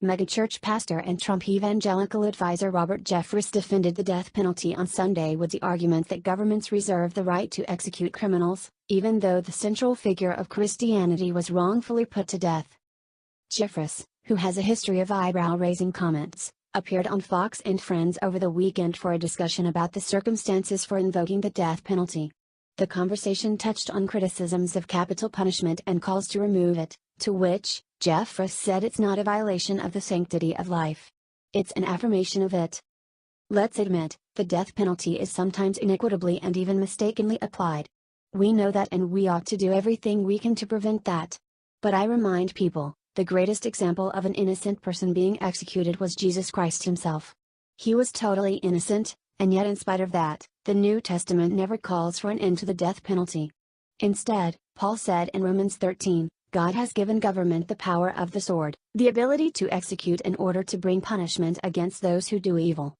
Megachurch pastor and Trump evangelical advisor Robert Jeffress defended the death penalty on Sunday with the argument that governments reserve the right to execute criminals, even though the central figure of Christianity was wrongfully put to death. Jeffress, who has a history of eyebrow-raising comments, appeared on Fox and Friends over the weekend for a discussion about the circumstances for invoking the death penalty. The conversation touched on criticisms of capital punishment and calls to remove it, to which Jeffress said it's not a violation of the sanctity of life. It's an affirmation of it. Let's admit, the death penalty is sometimes inequitably and even mistakenly applied. We know that and we ought to do everything we can to prevent that. But I remind people, the greatest example of an innocent person being executed was Jesus Christ himself. He was totally innocent, and yet in spite of that, the New Testament never calls for an end to the death penalty. Instead, Paul said in Romans 13, God has given government the power of the sword, the ability to execute in order to bring punishment against those who do evil.